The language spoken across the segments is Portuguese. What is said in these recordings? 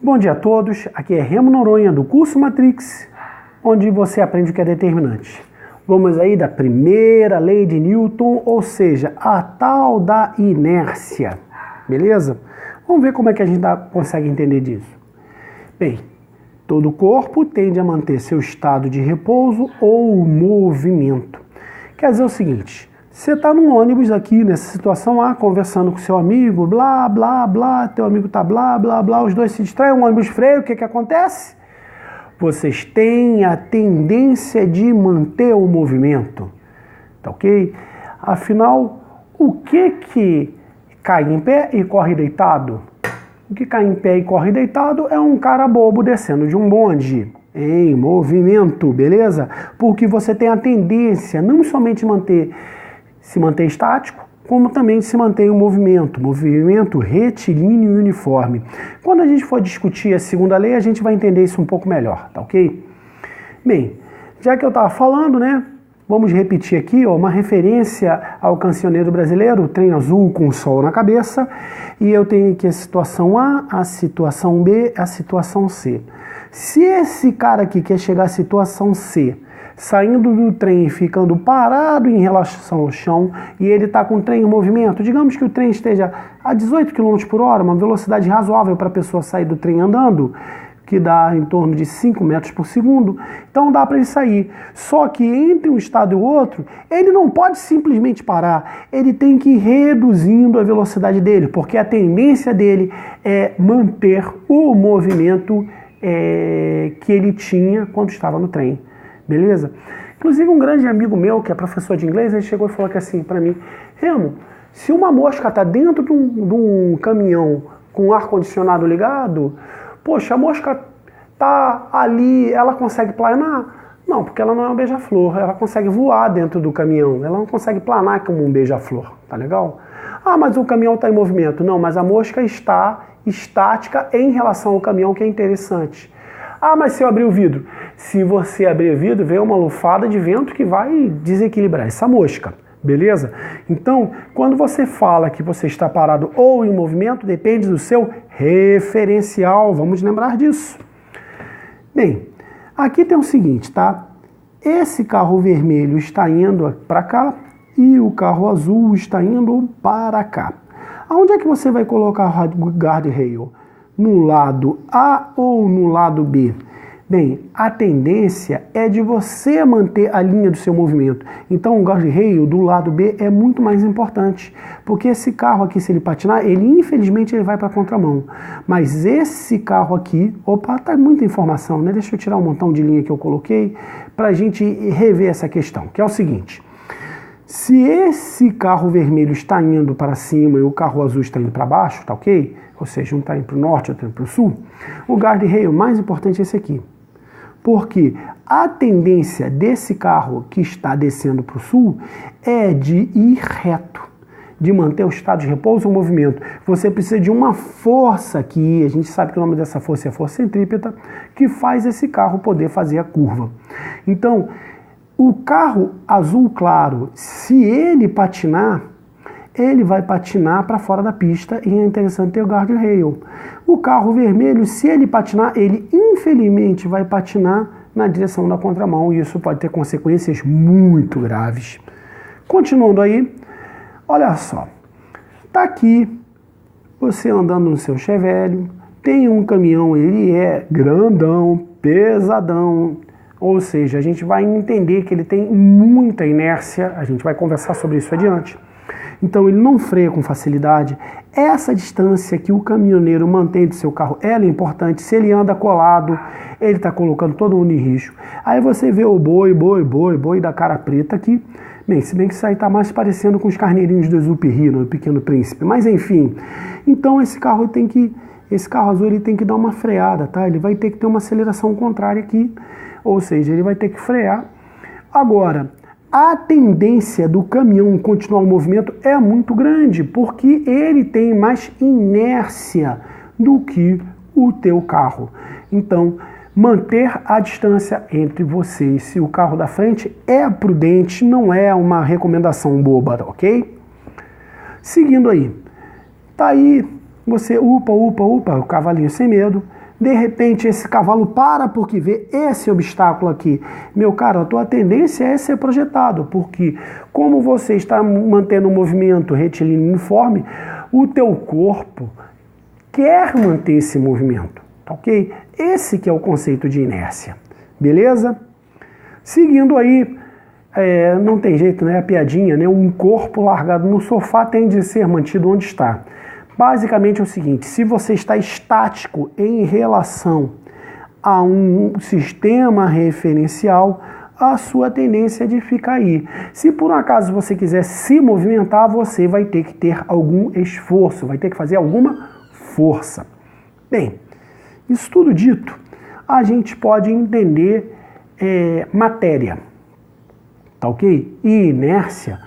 Bom dia a todos, aqui é Remo Noronha do curso Matrix, onde você aprende o que é determinante. Vamos aí da primeira lei de Newton, ou seja, a tal da inércia, beleza? Vamos ver como é que a gente consegue entender disso. Bem, todo corpo tende a manter seu estado de repouso ou movimento. Quer dizer o seguinte, você está num ônibus aqui, nessa situação A, conversando com seu amigo, blá, blá, blá, teu amigo tá blá, blá, blá, os dois se distraem, o ônibus freia, o que acontece? Vocês têm a tendência de manter o movimento, tá ok? Afinal, o que cai em pé e corre deitado? O que cai em pé e corre deitado é um cara bobo descendo de um bonde, em movimento, beleza? Porque você tem a tendência não somente se manter estático, como também se manter em movimento retilíneo e uniforme. Quando a gente for discutir a segunda lei, a gente vai entender isso um pouco melhor, tá ok? Bem, já que eu estava falando, né, vamos repetir aqui, ó, uma referência ao cancioneiro brasileiro, o trem azul com o sol na cabeça, e eu tenho aqui a situação A, a situação B, a situação C. Se esse cara aqui quer chegar à situação C, saindo do trem e ficando parado em relação ao chão, e ele está com o trem em movimento, digamos que o trem esteja a 18 km por hora, uma velocidade razoável para a pessoa sair do trem andando, que dá em torno de 5 metros por segundo, então dá para ele sair. Só que entre um estado e o outro, ele não pode simplesmente parar, ele tem que ir reduzindo a velocidade dele, porque a tendência dele é manter o movimento que ele tinha quando estava no trem. Beleza? Inclusive um grande amigo meu, que é professor de inglês, ele chegou e falou que assim para mim, Remo, se uma mosca está dentro de um caminhão com ar-condicionado ligado, poxa, a mosca tá ali, ela consegue planar? Não, porque ela não é um beija-flor, ela consegue voar dentro do caminhão, ela não consegue planar como um beija-flor, tá legal? Ah, mas o caminhão está em movimento. Não, mas a mosca está estática em relação ao caminhão, que é interessante. Ah, mas se eu abrir o vidro? Se você abrir o vidro, vem uma lufada de vento que vai desequilibrar essa mosca, beleza? Então, quando você fala que você está parado ou em movimento, depende do seu referencial, vamos lembrar disso. Bem, aqui tem o seguinte, tá? Esse carro vermelho está indo para cá e o carro azul está indo para cá. Aonde é que você vai colocar o guardrail? No lado A ou no lado B? Bem, a tendência é de você manter a linha do seu movimento. Então o guardrail do lado B é muito mais importante, porque esse carro aqui, se ele patinar, infelizmente ele vai para a contramão. Mas esse carro aqui, opa, tá muita informação, né? Deixa eu tirar um montão de linha que eu coloquei para a gente rever essa questão, que é o seguinte. Se esse carro vermelho está indo para cima e o carro azul está indo para baixo, tá ok? Ou seja, um está indo para o norte, outro indo para o sul. O guardrail mais importante é esse aqui. Porque a tendência desse carro que está descendo para o sul é de ir reto, de manter o estado de repouso ou movimento. Você precisa de uma força aqui, a gente sabe que o nome dessa força é a força centrípeta, que faz esse carro poder fazer a curva. Então, o carro azul claro, se ele patinar, ele vai patinar para fora da pista e é interessante ter o guardrail. O carro vermelho, se ele patinar, ele infelizmente vai patinar na direção da contramão e isso pode ter consequências muito graves. Continuando aí, olha só, tá aqui você andando no seu Chevelle, tem um caminhão, ele é grandão, pesadão, ou seja, a gente vai entender que ele tem muita inércia, a gente vai conversar sobre isso adiante. Então ele não freia com facilidade. Essa distância que o caminhoneiro mantém do seu carro, ela é importante. Se ele anda colado, ele está colocando todo mundo em risco. Aí você vê o boi da cara preta aqui. Bem, se bem que isso aí está mais parecendo com os carneirinhos do Exupéry, no Pequeno Príncipe. Mas enfim, então esse carro azul ele tem que dar uma freada, tá? Ele vai ter que ter uma aceleração contrária aqui. Ou seja, ele vai ter que frear. Agora, a tendência do caminhão continuar o movimento é muito grande, porque ele tem mais inércia do que o teu carro. Então, manter a distância entre vocês e o carro da frente é prudente, não é uma recomendação boba, ok? Seguindo aí, tá aí, você upa, o cavalinho sem medo, De repente esse cavalo para porque vê esse obstáculo aqui. Meu caro, a tua tendência é ser projetado, porque como você está mantendo um movimento retilíneo uniforme, o teu corpo quer manter esse movimento, tá ok? Esse que é o conceito de inércia, beleza? Seguindo aí, não tem jeito, né? A piadinha, né? Um corpo largado no sofá tem de ser mantido onde está. Basicamente é o seguinte, se você está estático em relação a um sistema referencial, a sua tendência é de ficar aí. Se por um acaso você quiser se movimentar, você vai ter que ter algum esforço, vai ter que fazer alguma força. Bem, isso tudo dito, a gente pode entender matéria, tá ok? E inércia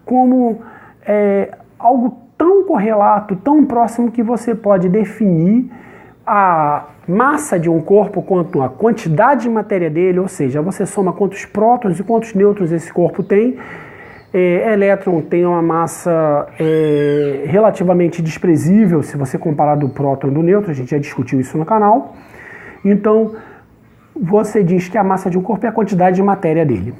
como algo tão correlato, tão próximo que você pode definir a massa de um corpo quanto a quantidade de matéria dele, ou seja, você soma quantos prótons e quantos nêutrons esse corpo tem. Elétron tem uma massa relativamente desprezível se você comparar do próton e do nêutron, a gente já discutiu isso no canal. Então, você diz que a massa de um corpo é a quantidade de matéria dele.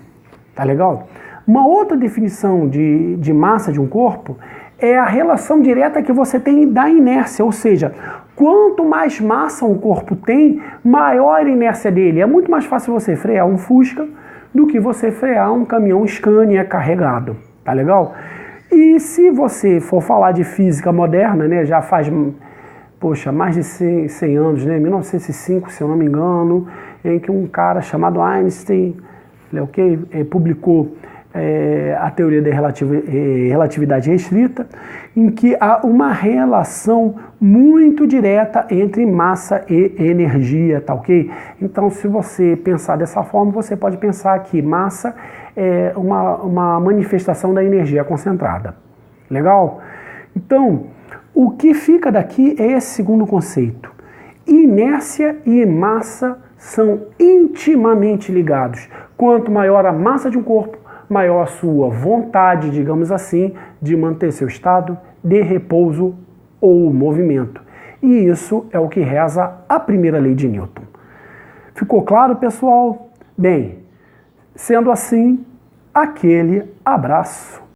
Tá legal? Uma outra definição de massa de um corpo é a relação direta que você tem da inércia, ou seja, quanto mais massa um corpo tem, maior a inércia dele. É muito mais fácil você frear um Fusca do que você frear um caminhão Scania carregado, tá legal? E se você for falar de física moderna, né, já faz, mais de 100 anos, né, 1905, se eu não me engano, em que um cara chamado Einstein, publicou a teoria da relatividade restrita, em que há uma relação muito direta entre massa e energia, tá ok? Então, se você pensar dessa forma, você pode pensar que massa é uma manifestação da energia concentrada. Legal? Então, o que fica daqui é esse segundo conceito. Inércia e massa são intimamente ligados. Quanto maior a massa de um corpo, maior a sua vontade, digamos assim, de manter seu estado de repouso ou movimento. E isso é o que reza a primeira lei de Newton. Ficou claro, pessoal? Bem, sendo assim, aquele abraço.